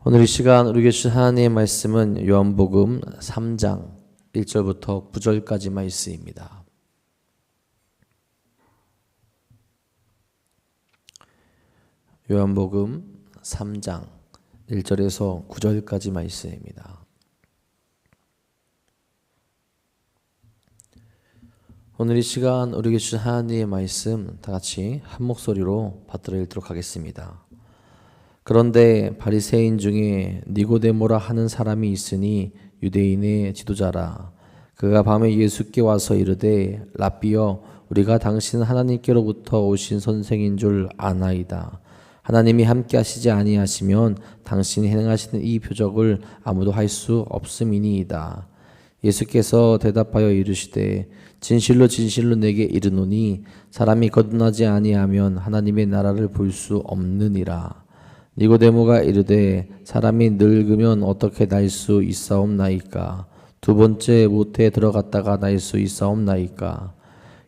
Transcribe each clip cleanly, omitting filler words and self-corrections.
오늘 이 시간 우리에게 주신 하나님의 말씀은 요한복음 3장 1절부터 9절까지 말씀입니다. 요한복음 3장 1절에서 9절까지 말씀입니다. 오늘 이 시간 우리에게 주신 하나님의 말씀 다 같이 한 목소리로 받들어 읽도록 하겠습니다. 그런데 바리새인 중에 니고데모라 하는 사람이 있으니 유대인의 지도자라. 그가 밤에 예수께 와서 이르되 랍비여, 우리가 당신은 하나님께로부터 오신 선생인 줄 아나이다. 하나님이 함께 하시지 아니하시면 당신이 행하시는 이 표적을 아무도 할 수 없음이니이다. 예수께서 대답하여 이르시되 진실로 진실로 내게 이르노니 사람이 거듭나지 아니하면 하나님의 나라를 볼 수 없느니라. 니고데모가 이르되 사람이 늙으면 어떻게 날 수 있사옵나이까? 두 번째 모태에 들어갔다가 날 수 있사옵나이까?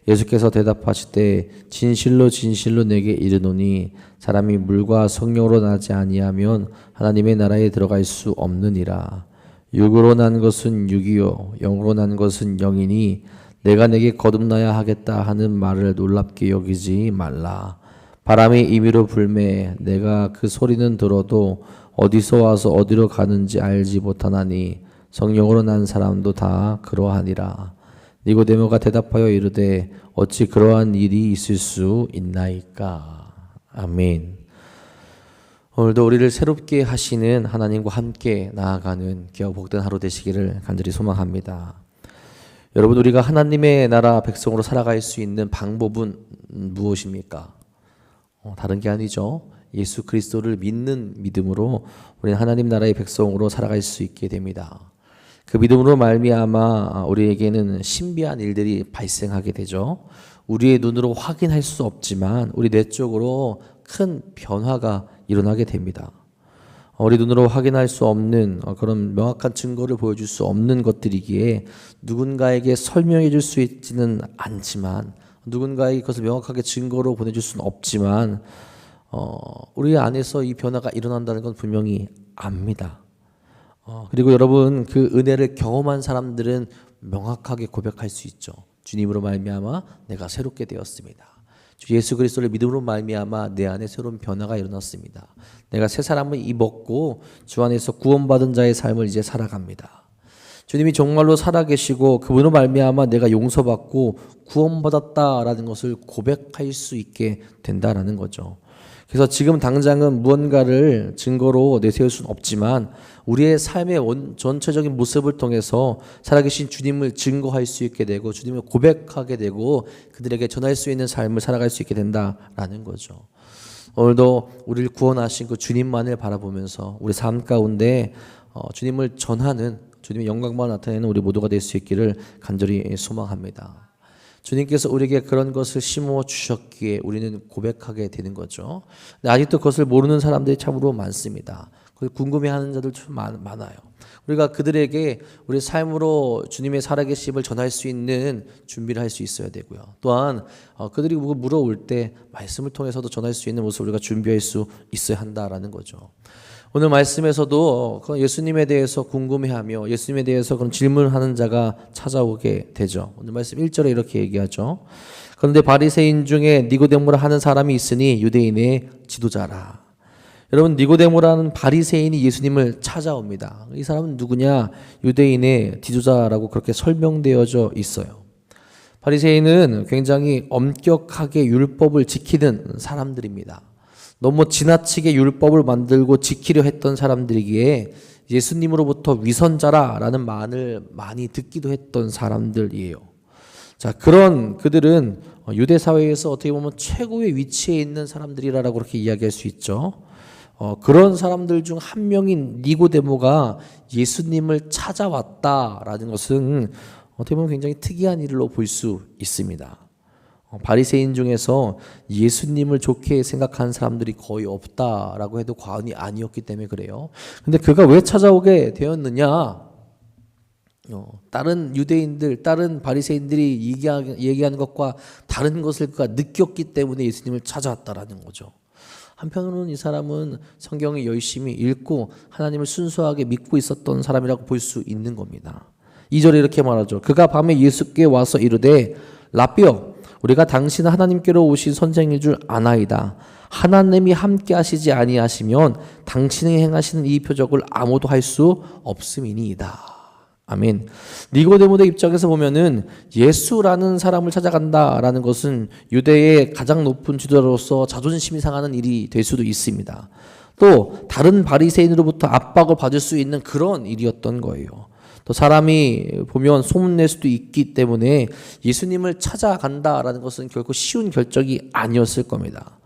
예수께서 대답하시되 진실로 진실로 내게 이르노니 사람이 물과 성령으로 나지 아니하면 하나님의 나라에 들어갈 수 없느니라. 육으로 난 것은 육이요 영으로 난 것은 영이니 내가 내게 거듭나야 하겠다 하는 말을 놀랍게 여기지 말라. 바람이 임의로 불매 내가 그 소리는 들어도 어디서 와서 어디로 가는지 알지 못하나니 성령으로 난 사람도 다 그러하니라. 니고데모가 대답하여 이르되 어찌 그러한 일이 있을 수 있나이까? 아멘. 오늘도 우리를 새롭게 하시는 하나님과 함께 나아가는 귀하고 복된 하루 되시기를 간절히 소망합니다. 여러분, 우리가 하나님의 나라 백성으로 살아갈 수 있는 방법은 무엇입니까? 다른 게 아니죠. 예수 그리스도를 믿는 믿음으로 우리는 하나님 나라의 백성으로 살아갈 수 있게 됩니다. 그 믿음으로 말미암아 우리에게는 신비한 일들이 발생하게 되죠. 우리의 눈으로 확인할 수 없지만 우리 내적으로 큰 변화가 일어나게 됩니다. 우리 눈으로 확인할 수 없는 그런 명확한 증거를 보여줄 수 없는 것들이기에 누군가에게 설명해 줄 수 있지는 않지만, 누군가에게 그것을 명확하게 증거로 보내줄 수는 없지만 우리 안에서 이 변화가 일어난다는 건 분명히 압니다. 그리고 여러분, 그 은혜를 경험한 사람들은 명확하게 고백할 수 있죠. 주님으로 말미암아 내가 새롭게 되었습니다. 주 예수 그리스도를 믿음으로 말미암아 내 안에 새로운 변화가 일어났습니다. 내가 새 사람을 입었고 주 안에서 구원받은 자의 삶을 이제 살아갑니다. 주님이 정말로 살아계시고 그분으로 말미암아 내가 용서받고 구원받았다라는 것을 고백할 수 있게 된다라는 거죠. 그래서 지금 당장은 무언가를 증거로 내세울 수는 없지만 우리의 삶의 전체적인 모습을 통해서 살아계신 주님을 증거할 수 있게 되고 주님을 고백하게 되고 그들에게 전할 수 있는 삶을 살아갈 수 있게 된다라는 거죠. 오늘도 우리를 구원하신 그 주님만을 바라보면서 우리 삶 가운데 주님을 전하는, 주님의 영광만 나타내는 우리 모두가 될 수 있기를 간절히 소망합니다. 주님께서 우리에게 그런 것을 심어 주셨기에 우리는 고백하게 되는 거죠. 근데 아직도 그것을 모르는 사람들이 참으로 많습니다. 그걸 궁금해하는 자들 좀 많아요. 우리가 그들에게 우리 삶으로 주님의 살아계심을 전할 수 있는 준비를 할 수 있어야 되고요. 또한 그들이 물어올 때 말씀을 통해서도 전할 수 있는 모습을 우리가 준비할 수 있어야 한다라는 거죠. 오늘 말씀에서도 예수님에 대해서 궁금해하며 예수님에 대해서 그런 질문하는 자가 찾아오게 되죠. 오늘 말씀 1절에 이렇게 얘기하죠. 그런데 바리새인 중에 니고데모라 하는 사람이 있으니 유대인의 지도자라. 여러분, 니고데모라는 바리새인이 예수님을 찾아옵니다. 이 사람은 누구냐? 유대인의 지도자라고 그렇게 설명되어져 있어요. 바리새인은 굉장히 엄격하게 율법을 지키는 사람들입니다. 너무 지나치게 율법을 만들고 지키려 했던 사람들이기에 예수님으로부터 위선자라라는 말을 많이 듣기도 했던 사람들이에요. 자, 그런 그들은 유대 사회에서 어떻게 보면 최고의 위치에 있는 사람들이라고 그렇게 이야기할 수 있죠. 그런 사람들 중 한 명인 니고데모가 예수님을 찾아왔다라는 것은 어떻게 보면 굉장히 특이한 일로 볼 수 있습니다. 바리새인 중에서 예수님을 좋게 생각하는 사람들이 거의 없다라고 해도 과언이 아니었기 때문에 그래요. 근데 그가 왜 찾아오게 되었느냐? 다른 유대인들, 다른 바리새인들이 얘기하는 것과 다른 것을 그가 느꼈기 때문에 예수님을 찾아왔다라는 거죠. 한편으로는 이 사람은 성경을 열심히 읽고 하나님을 순수하게 믿고 있었던 사람이라고 볼 수 있는 겁니다. 2절에 이렇게 말하죠. 그가 밤에 예수께 와서 이르되 라삐여 우리가 당신 하나님께로 오신 선생인 줄 아나이다. 하나님이 함께 하시지 아니하시면 당신이 행하시는 이 표적을 아무도 할 수 없음이니이다. 아멘. 니고데모의 입장에서 보면은 예수라는 사람을 찾아간다라는 것은 유대의 가장 높은 지도자로서 자존심이 상하는 일이 될 수도 있습니다. 또 다른 바리새인으로부터 압박을 받을 수 있는 그런 일이었던 거예요. 또 사람이 보면 소문낼 수도 있기 때문에 예수님을 찾아간다라는 것은 결코 쉬운 결정이 아니었을 겁니다.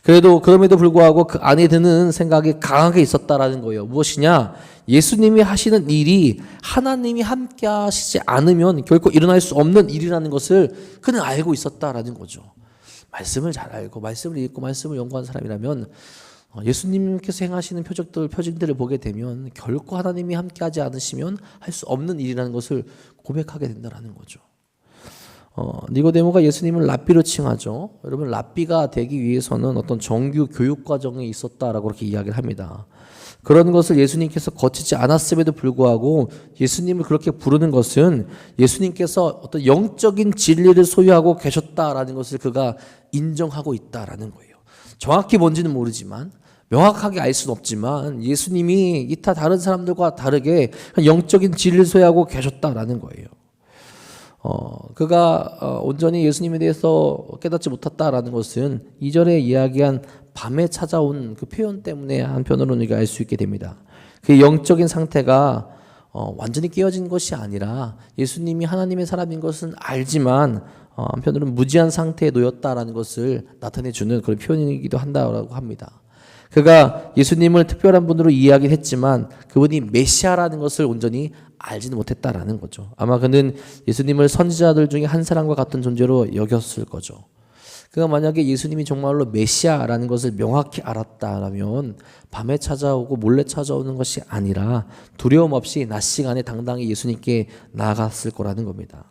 그럼에도 불구하고 그 안에 드는 생각이 강하게 있었다라는 거예요. 무엇이냐? 예수님이 하시는 일이 하나님이 함께 하시지 않으면 결코 일어날 수 없는 일이라는 것을 그는 알고 있었다라는 거죠. 말씀을 잘 알고 말씀을 읽고 말씀을 연구한 사람이라면 예수님께서 행하시는 표징들을 보게 되면 결코 하나님이 함께 하지 않으시면 할 수 없는 일이라는 것을 고백하게 된다라는 거죠. 니고데모가 예수님을 랍비로 칭하죠. 여러분 랍비가 되기 위해서는 어떤 정규 교육 과정이 있었다라고 그렇게 이야기를 합니다. 그런 것을 예수님께서 거치지 않았음에도 불구하고 예수님을 그렇게 부르는 것은 예수님께서 어떤 영적인 진리를 소유하고 계셨다라는 것을 그가 인정하고 있다라는 거예요. 정확히 뭔지는 모르지만 명확하게 알 수는 없지만 예수님이 이타 다른 사람들과 다르게 영적인 진리를 소유하고 계셨다라는 거예요. 그가 온전히 예수님에 대해서 깨닫지 못했다라는 것은 2절에 이야기한 밤에 찾아온 그 표현 때문에 한편으로는 우리가 알 수 있게 됩니다. 그 영적인 상태가 완전히 깨어진 것이 아니라 예수님이 하나님의 사람인 것은 알지만 한편으로는 무지한 상태에 놓였다라는 것을 나타내주는 그런 표현이기도 한다고 합니다. 그가 예수님을 특별한 분으로 이야기를 했지만 그분이 메시아라는 것을 온전히 알지는 못했다라는 거죠. 아마 그는 예수님을 선지자들 중에 한 사람과 같은 존재로 여겼을 거죠. 그가 만약에 예수님이 정말로 메시아라는 것을 명확히 알았다라면 밤에 찾아오고 몰래 찾아오는 것이 아니라 두려움 없이 낮 시간에 당당히 예수님께 나아갔을 거라는 겁니다.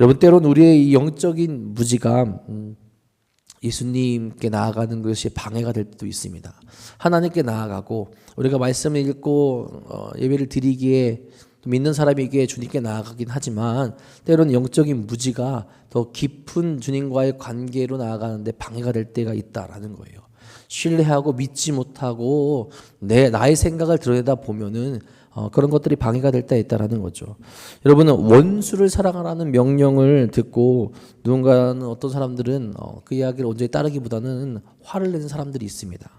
여러분 때로는 우리의 이 영적인 무지가 예수님께 나아가는 것이 방해가 될 때도 있습니다. 하나님께 나아가고 우리가 말씀을 읽고 예배를 드리기에 믿는 사람에게 주님께 나아가긴 하지만 때로는 영적인 무지가 더 깊은 주님과의 관계로 나아가는데 방해가 될 때가 있다라는 거예요. 신뢰하고 믿지 못하고 나의 생각을 드러내다 보면은 그런 것들이 방해가 될 때 있다라는 거죠. 여러분은 원수를 사랑하라는 명령을 듣고 누군가는 어떤 사람들은 그 이야기를 온전히 따르기보다는 화를 내는 사람들이 있습니다.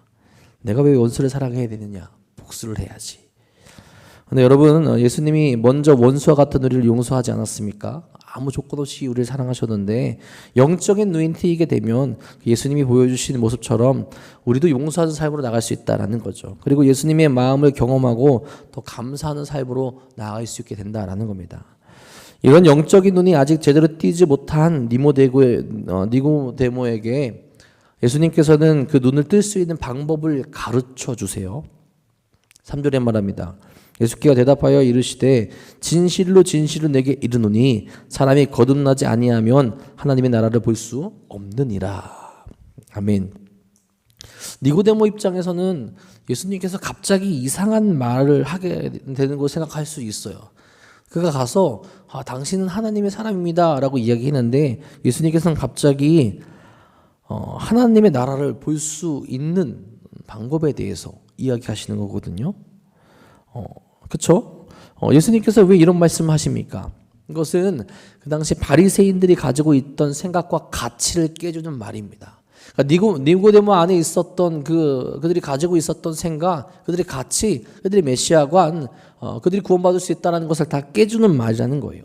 내가 왜 원수를 사랑해야 되느냐? 복수를 해야지. 근데 여러분 예수님이 먼저 원수와 같은 우리를 용서하지 않았습니까? 아무 조건 없이 우리를 사랑하셨는데 영적인 누인 트이게 되면 예수님이 보여주시는 모습처럼 우리도 용서하는 삶으로 나갈 수 있다라는 거죠. 그리고 예수님의 마음을 경험하고 더 감사하는 삶으로 나아갈 수 있게 된다라는 겁니다. 이런 영적인 눈이 아직 제대로 띄지 못한 니고데모에게 예수님께서는 그 눈을 뜰 수 있는 방법을 가르쳐 주세요. 3절에 말합니다. 예수께서 대답하여 이르시되 진실로 진실로 내게 이르노니 사람이 거듭나지 아니하면 하나님의 나라를 볼 수 없느니라. 아멘. 니고데모 입장에서는 예수님께서 갑자기 이상한 말을 하게 되는 걸 생각할 수 있어요. 그가 가서 당신은 하나님의 사람입니다 라고 이야기했는데 예수님께서는 갑자기 하나님의 나라를 볼 수 있는 방법에 대해서 이야기하시는 거거든요. 그렇죠? 예수님께서 왜 이런 말씀을 하십니까? 이것은 그 당시 바리새인들이 가지고 있던 생각과 가치를 깨주는 말입니다. 그러니까 니고데모 안에 있었던 그들이 가지고 있었던 생각, 그들의 가치, 그들의 메시아관, 그들이 구원받을 수 있다는 것을 다 깨주는 말이라는 거예요.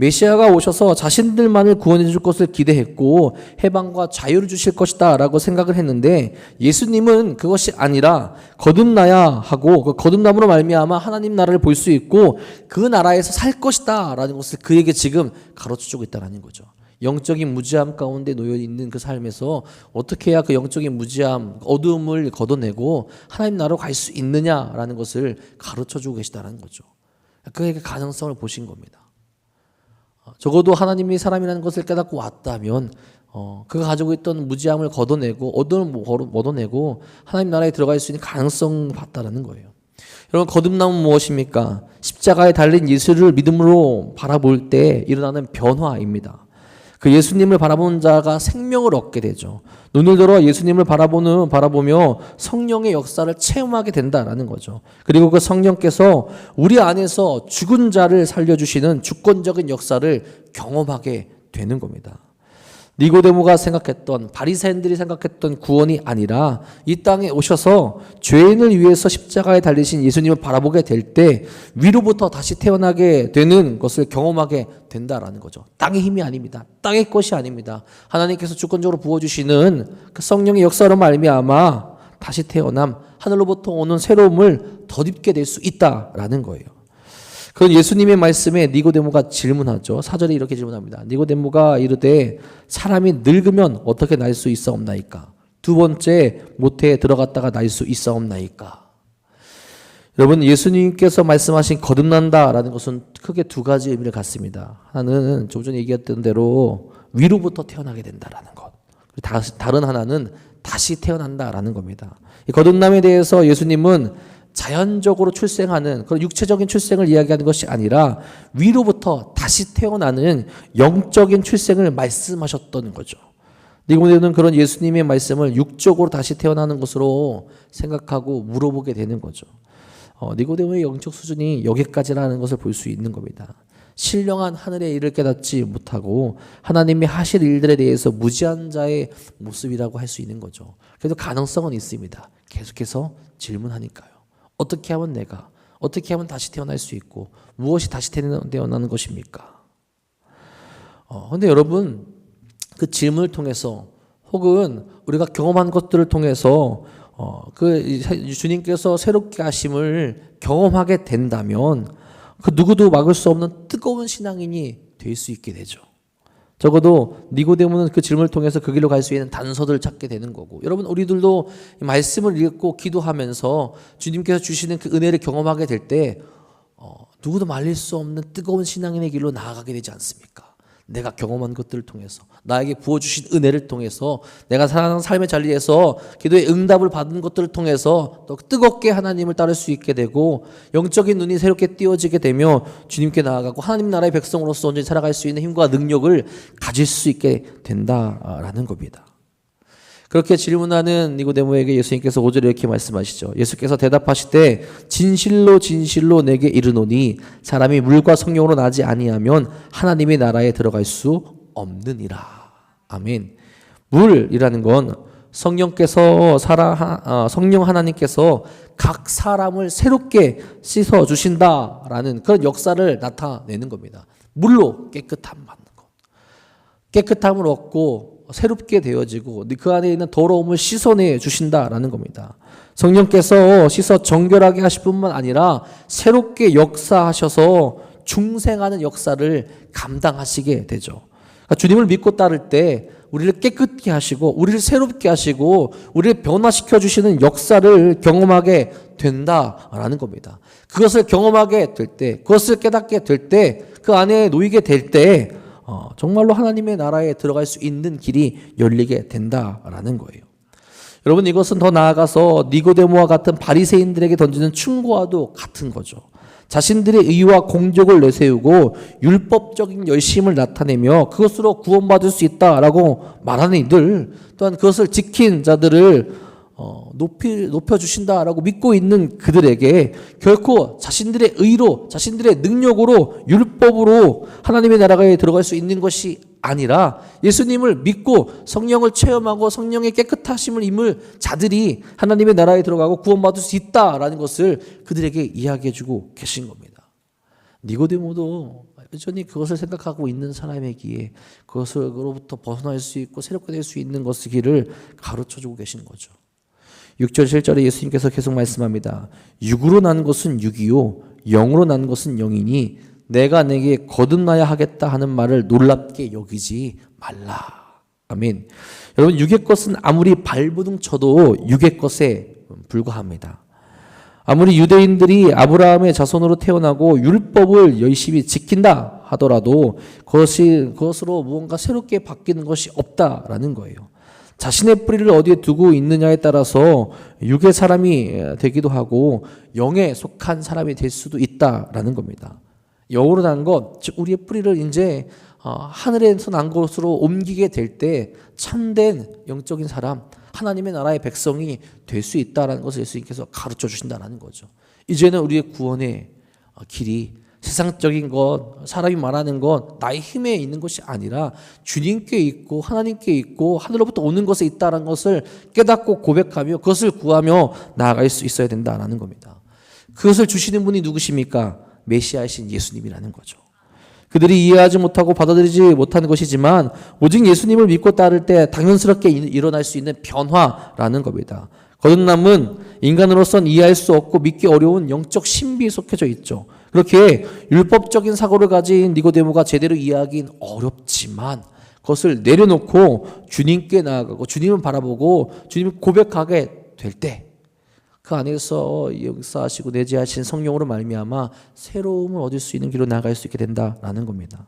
메시아가 오셔서 자신들만을 구원해 줄 것을 기대했고 해방과 자유를 주실 것이다 라고 생각을 했는데 예수님은 그것이 아니라 거듭나야 하고 그 거듭남으로 말미암아 하나님 나라를 볼 수 있고 그 나라에서 살 것이다 라는 것을 그에게 지금 가르쳐주고 있다는 거죠. 영적인 무지함 가운데 놓여있는 그 삶에서 어떻게 해야 그 영적인 무지함, 어두움을 걷어내고 하나님 나라로 갈 수 있느냐라는 것을 가르쳐주고 계시다는 거죠. 그에게 가능성을 보신 겁니다. 적어도 하나님이 사람이라는 것을 깨닫고 왔다면 그가 가지고 있던 무지함을 얻어내고 하나님 나라에 들어갈 수 있는 가능성을 봤다라는 거예요. 여러분, 거듭남은 무엇입니까? 십자가에 달린 예수를 믿음으로 바라볼 때 일어나는 변화입니다. 그 예수님을 바라보는 자가 생명을 얻게 되죠. 눈을 들어 예수님을 바라보며 성령의 역사를 체험하게 된다라는 거죠. 그리고 그 성령께서 우리 안에서 죽은 자를 살려주시는 주권적인 역사를 경험하게 되는 겁니다. 니고데모가 생각했던, 바리새인들이 생각했던 구원이 아니라 이 땅에 오셔서 죄인을 위해서 십자가에 달리신 예수님을 바라보게 될 때 위로부터 다시 태어나게 되는 것을 경험하게 된다라는 거죠. 땅의 힘이 아닙니다. 땅의 것이 아닙니다. 하나님께서 주권적으로 부어주시는 그 성령의 역사로 말미암아 다시 태어남, 하늘로부터 오는 새로움을 덧입게 될 수 있다라는 거예요. 그건 예수님의 말씀에 니고데모가 질문하죠. 4절에 이렇게 질문합니다. 니고데모가 이르되 사람이 늙으면 어떻게 날 수 있사옵나이까? 두 번째, 모태에 들어갔다가 날 수 있사옵나이까? 여러분, 예수님께서 말씀하신 거듭난다라는 것은 크게 두 가지 의미를 갖습니다. 하나는 좀 전에 얘기했던 대로 위로부터 태어나게 된다라는 것. 다른 하나는 다시 태어난다라는 겁니다. 이 거듭남에 대해서 예수님은 자연적으로 출생하는 그런 육체적인 출생을 이야기하는 것이 아니라 위로부터 다시 태어나는 영적인 출생을 말씀하셨던 거죠. 니고데모는 그런 예수님의 말씀을 육적으로 다시 태어나는 것으로 생각하고 물어보게 되는 거죠. 니고데모의 영적 수준이 여기까지라는 것을 볼 수 있는 겁니다. 신령한 하늘의 일을 깨닫지 못하고 하나님이 하실 일들에 대해서 무지한 자의 모습이라고 할 수 있는 거죠. 그래도 가능성은 있습니다. 계속해서 질문하니까요. 어떻게 하면 다시 태어날 수 있고 무엇이 다시 태어나는 것입니까? 근데 여러분, 그 질문을 통해서 혹은 우리가 경험한 것들을 통해서 그 주님께서 새롭게 하심을 경험하게 된다면 그 누구도 막을 수 없는 뜨거운 신앙인이 될 수 있게 되죠. 적어도 니고데모는 그 질문을 통해서 그 길로 갈 수 있는 단서들을 찾게 되는 거고, 여러분, 우리들도 말씀을 읽고 기도하면서 주님께서 주시는 그 은혜를 경험하게 될 때 누구도 말릴 수 없는 뜨거운 신앙인의 길로 나아가게 되지 않습니까? 내가 경험한 것들을 통해서, 나에게 부어주신 은혜를 통해서, 내가 살아가는 삶의 자리에서 기도의 응답을 받은 것들을 통해서 더 뜨겁게 하나님을 따를 수 있게 되고 영적인 눈이 새롭게 띄어지게 되며 주님께 나아가고 하나님 나라의 백성으로서 온전히 살아갈 수 있는 힘과 능력을 가질 수 있게 된다라는 겁니다. 그렇게 질문하는 니고데모에게 예수님께서 5절에 이렇게 말씀하시죠. 예수께서 대답하시되 진실로 진실로 내게 이르노니 사람이 물과 성령으로 나지 아니하면 하나님의 나라에 들어갈 수 없느니라. 아멘. 물이라는 건 성령 하나님께서 각 사람을 새롭게 씻어 주신다라는 그런 역사를 나타내는 겁니다. 물로 깨끗함 받는 것. 깨끗함을 얻고 새롭게 되어지고 그 안에 있는 더러움을 씻어내 주신다라는 겁니다. 성령께서 씻어 정결하게 하실 뿐만 아니라 새롭게 역사하셔서 중생하는 역사를 감당하시게 되죠. 그러니까 주님을 믿고 따를 때 우리를 깨끗게 하시고 우리를 새롭게 하시고 우리를 변화시켜 주시는 역사를 경험하게 된다라는 겁니다. 그것을 경험하게 될 때, 그것을 깨닫게 될 때, 그 안에 놓이게 될 때 정말로 하나님의 나라에 들어갈 수 있는 길이 열리게 된다라는 거예요. 여러분, 이것은 더 나아가서 니고데모와 같은 바리새인들에게 던지는 충고와도 같은 거죠. 자신들의 의와 공적을 내세우고 율법적인 열심을 나타내며 그것으로 구원받을 수 있다라고 말하는 이들, 또한 그것을 지킨 자들을 높여주신다라고 믿고 있는 그들에게 결코 자신들의 의로, 자신들의 능력으로, 율법으로 하나님의 나라에 들어갈 수 있는 것이 아니라 예수님을 믿고 성령을 체험하고 성령의 깨끗하심을 입을 자들이 하나님의 나라에 들어가고 구원받을 수 있다라는 것을 그들에게 이야기해주고 계신 겁니다. 니고데모도 여전히 그것을 생각하고 있는 사람이기에 그것으로부터 벗어날 수 있고 새롭게 될 수 있는 것의 길을 가르쳐주고 계신 거죠. 6절 7절에 예수님께서 계속 말씀합니다. 육으로 난 것은 육이요 영으로 난 것은 영이니 내가 내게 거듭나야 하겠다 하는 말을 놀랍게 여기지 말라. 아멘. 여러분, 육의 것은 아무리 발버둥 쳐도 육의 것에 불과합니다. 아무리 유대인들이 아브라함의 자손으로 태어나고 율법을 열심히 지킨다 하더라도 그것으로 무언가 새롭게 바뀌는 것이 없다라는 거예요. 자신의 뿌리를 어디에 두고 있느냐에 따라서 육의 사람이 되기도 하고 영에 속한 사람이 될 수도 있다라는 겁니다. 영으로 난 것, 즉 우리의 뿌리를 이제 하늘에서 난 곳으로 옮기게 될 때 참된 영적인 사람, 하나님의 나라의 백성이 될 수 있다라는 것을 예수님께서 가르쳐 주신다는 거죠. 이제는 우리의 구원의 길이 세상적인 것, 사람이 말하는 것, 나의 힘에 있는 것이 아니라 주님께 있고 하나님께 있고 하늘로부터 오는 것에 있다는 것을 깨닫고 고백하며 그것을 구하며 나아갈 수 있어야 된다는 겁니다. 그것을 주시는 분이 누구십니까? 메시아이신 예수님이라는 거죠. 그들이 이해하지 못하고 받아들이지 못하는 것이지만 오직 예수님을 믿고 따를 때 당연스럽게 일어날 수 있는 변화라는 겁니다. 거듭남은 인간으로선 이해할 수 없고 믿기 어려운 영적 신비에 속해져 있죠. 그렇게 율법적인 사고를 가진 니고데모가 제대로 이해하기는 어렵지만 그것을 내려놓고 주님께 나아가고 주님을 바라보고 주님을 고백하게 될 때 그 안에서 역사하시고 내재하신 성령으로 말미암아 새로움을 얻을 수 있는 길로 나아갈 수 있게 된다라는 겁니다.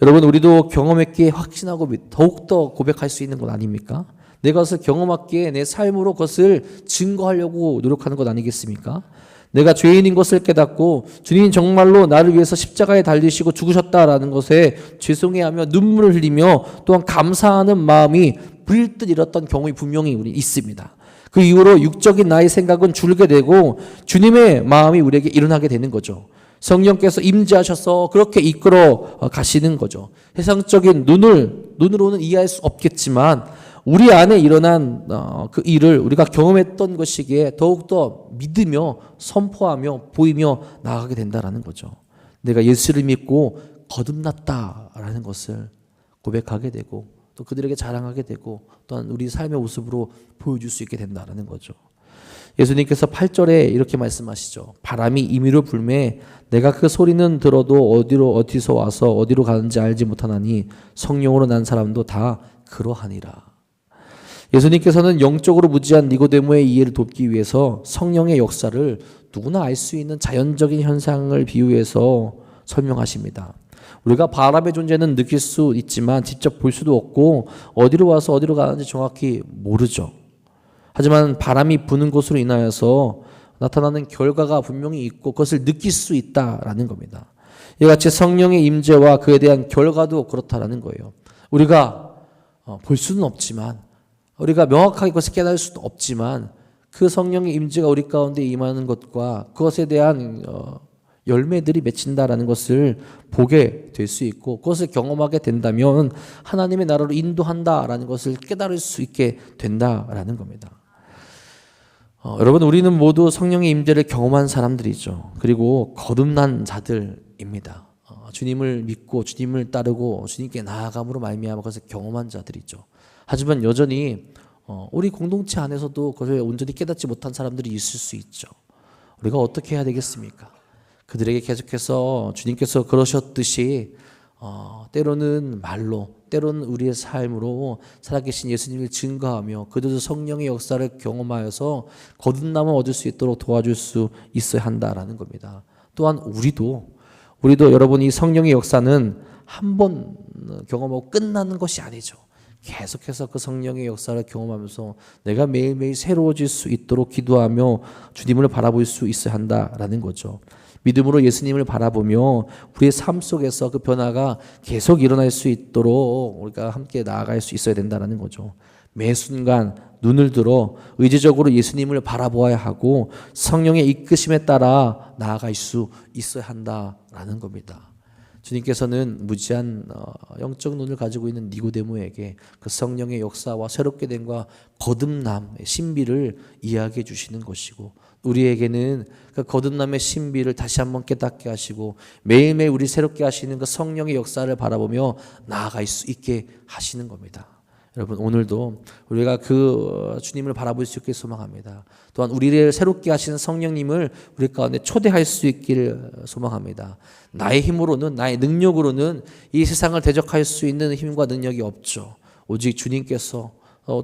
여러분, 우리도 경험했기에 확신하고 더욱더 고백할 수 있는 것 아닙니까? 내가 그것을 경험했기에 내 삶으로 그것을 증거하려고 노력하는 것 아니겠습니까? 내가 죄인인 것을 깨닫고 주님이 정말로 나를 위해서 십자가에 달리시고 죽으셨다라는 것에 죄송해하며 눈물을 흘리며 또한 감사하는 마음이 불일 듯 일었던 경우가 분명히 우리 있습니다. 그 이후로 육적인 나의 생각은 줄게 되고 주님의 마음이 우리에게 일어나게 되는 거죠. 성령께서 임재하셔서 그렇게 이끌어 가시는 거죠. 세상적인 눈으로는 이해할 수 없겠지만 우리 안에 일어난 그 일을 우리가 경험했던 것이기에 더욱더 믿으며 선포하며 보이며 나아가게 된다는 거죠. 내가 예수를 믿고 거듭났다라는 것을 고백하게 되고 또 그들에게 자랑하게 되고 또한 우리 삶의 모습으로 보여줄 수 있게 된다는 거죠. 예수님께서 8절에 이렇게 말씀하시죠. 바람이 임의로 불매 내가 그 소리는 들어도 어디서 와서 어디로 가는지 알지 못하나니 성령으로 난 사람도 다 그러하니라. 예수님께서는 영적으로 무지한 니고데모의 이해를 돕기 위해서 성령의 역사를 누구나 알 수 있는 자연적인 현상을 비유해서 설명하십니다. 우리가 바람의 존재는 느낄 수 있지만 직접 볼 수도 없고 어디로 와서 어디로 가는지 정확히 모르죠. 하지만 바람이 부는 곳으로 인하여서 나타나는 결과가 분명히 있고 그것을 느낄 수 있다라는 겁니다. 이와 같이 성령의 임재와 그에 대한 결과도 그렇다라는 거예요. 우리가 볼 수는 없지만 우리가 명확하게 그것을 깨달을 수도 없지만 그 성령의 임재가 우리 가운데 임하는 것과 그것에 대한 열매들이 맺힌다라는 것을 보게 될 수 있고 그것을 경험하게 된다면 하나님의 나라로 인도한다라는 것을 깨달을 수 있게 된다라는 겁니다. 여러분, 우리는 모두 성령의 임재를 경험한 사람들이죠. 그리고 거듭난 자들입니다. 주님을 믿고 주님을 따르고 주님께 나아감으로 말미암아 그것을 경험한 자들이죠. 하지만 여전히 우리 공동체 안에서도 그것을 온전히 깨닫지 못한 사람들이 있을 수 있죠. 우리가 어떻게 해야 되겠습니까? 그들에게 계속해서 주님께서 그러셨듯이 때로는 말로 때로는 우리의 삶으로 살아계신 예수님을 증거하며 그들도 성령의 역사를 경험하여서 거듭남을 얻을 수 있도록 도와줄 수 있어야 한다라는 겁니다. 또한 우리도 여러분 이 성령의 역사는 한 번 경험하고 끝나는 것이 아니죠. 계속해서 그 성령의 역사를 경험하면서 내가 매일매일 새로워질 수 있도록 기도하며 주님을 바라볼 수 있어야 한다라는 거죠. 믿음으로 예수님을 바라보며 우리의 삶 속에서 그 변화가 계속 일어날 수 있도록 우리가 함께 나아갈 수 있어야 된다는 거죠. 매 순간 눈을 들어 의지적으로 예수님을 바라보아야 하고 성령의 이끄심에 따라 나아갈 수 있어야 한다라는 겁니다. 주님께서는 무지한 영적 눈을 가지고 있는 니고데모에게 그 성령의 역사와 새롭게 됨과 거듭남의 신비를 이야기해 주시는 것이고 우리에게는 그 거듭남의 신비를 다시 한번 깨닫게 하시고 매일매일 우리 새롭게 하시는 그 성령의 역사를 바라보며 나아갈 수 있게 하시는 겁니다. 여러분, 오늘도 우리가 그 주님을 바라볼 수 있게 소망합니다. 또한 우리를 새롭게 하시는 성령님을 우리 가운데 초대할 수 있기를 소망합니다. 나의 힘으로는, 나의 능력으로는 이 세상을 대적할 수 있는 힘과 능력이 없죠. 오직 주님께서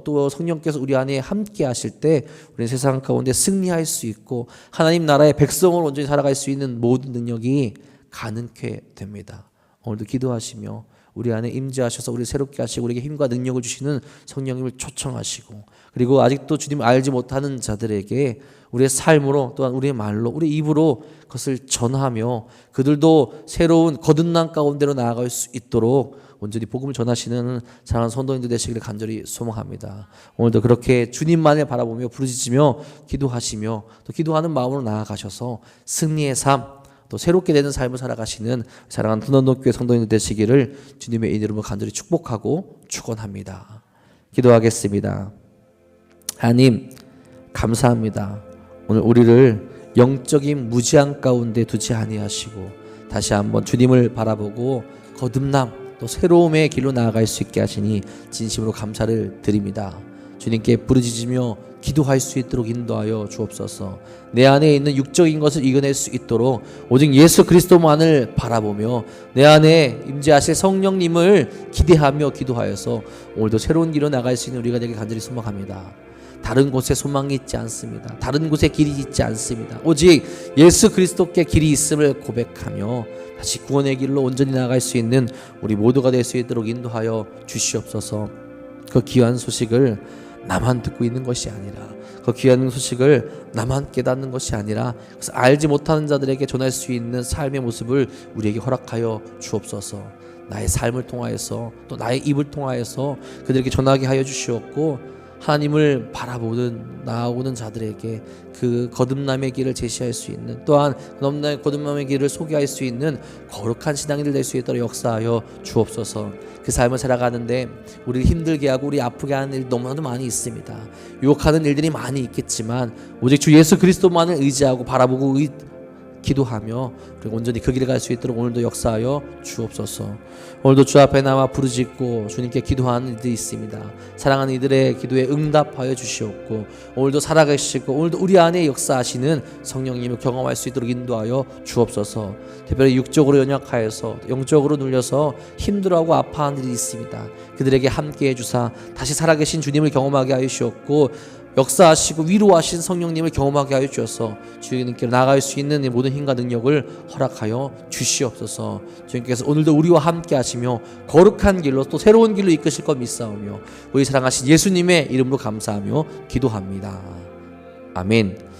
또 성령께서 우리 안에 함께 하실 때 우리는 세상 가운데 승리할 수 있고 하나님 나라의 백성으로 온전히 살아갈 수 있는 모든 능력이 가능케 됩니다. 오늘도 기도하시며 우리 안에 임재하셔서 우리 새롭게 하시고 우리에게 힘과 능력을 주시는 성령님을 초청하시고, 그리고 아직도 주님을 알지 못하는 자들에게 우리의 삶으로 또한 우리의 말로 우리 입으로 그것을 전하며 그들도 새로운 거듭난 가운데로 나아갈 수 있도록 온전히 복음을 전하시는 사랑하는 성도님들 되시기를 간절히 소망합니다. 오늘도 그렇게 주님만을 바라보며 부르짖으며 기도하시며 또 기도하는 마음으로 나아가셔서 승리의 삶, 또 새롭게 되는 삶을 살아가시는 사랑하는 훈원동교회 성도님들 되시기를 주님의 이름으로 간절히 축복하고 축원합니다. 기도하겠습니다. 하나님 감사합니다. 오늘 우리를 영적인 무지한 가운데 두지 아니하시고 다시 한번 주님을 바라보고 거듭남 또 새로움의 길로 나아갈 수 있게 하시니 진심으로 감사를 드립니다. 주님께 부르짖으며 기도할 수 있도록 인도하여 주옵소서. 내 안에 있는 육적인 것을 이겨낼 수 있도록 오직 예수 그리스도만을 바라보며 내 안에 임재하실 성령님을 기대하며 기도하여서 오늘도 새로운 길로 나갈 수 있는 우리가 되길 간절히 소망합니다. 다른 곳에 소망이 있지 않습니다. 다른 곳에 길이 있지 않습니다. 오직 예수 그리스도께 길이 있음을 고백하며 다시 구원의 길로 온전히 나아갈 수 있는 우리 모두가 될 수 있도록 인도하여 주시옵소서. 그 귀한 소식을 나만 듣고 있는 것이 아니라, 그 귀한 소식을 나만 깨닫는 것이 아니라 그래서 알지 못하는 자들에게 전할 수 있는 삶의 모습을 우리에게 허락하여 주옵소서. 나의 삶을 통하여서 또 나의 입을 통하여서 그들에게 전하게 하여 주시옵고, 하나님을 바라보는 나아오는 자들에게 그 거듭남의 길을 제시할 수 있는, 또한 거듭남의 길을 소개할 수 있는 거룩한 신앙인들 될 수 있도록 역사하여 주옵소서. 그 삶을 살아가는데 우리를 힘들게 하고 우리 아프게 하는 일이 너무나도 많이 있습니다. 유혹하는 일들이 많이 있겠지만 오직 주 예수 그리스도만을 의지하고 바라보고 기도하며 그리고 온전히 그 길을 갈 수 있도록 오늘도 역사하여 주옵소서. 오늘도 주 앞에 나와 부르짖고 주님께 기도하는 이들이 있습니다. 사랑하는 이들의 기도에 응답하여 주시옵고, 오늘도 살아계시고 오늘도 우리 안에 역사하시는 성령님을 경험할 수 있도록 인도하여 주옵소서. 특별히 육적으로 연약하여서 영적으로 눌려서 힘들어하고 아파하는 일이 있습니다. 그들에게 함께해 주사 다시 살아계신 주님을 경험하게 하여 주옵고, 역사하시고 위로하신 성령님을 경험하게 하여 주셔서 주님께 나아갈 수 있는 모든 힘과 능력을 허락하여 주시옵소서. 주님께서 오늘도 우리와 함께 하시며 거룩한 길로 또 새로운 길로 이끄실 것 믿사오며 우리 사랑하신 예수님의 이름으로 감사하며 기도합니다. 아멘.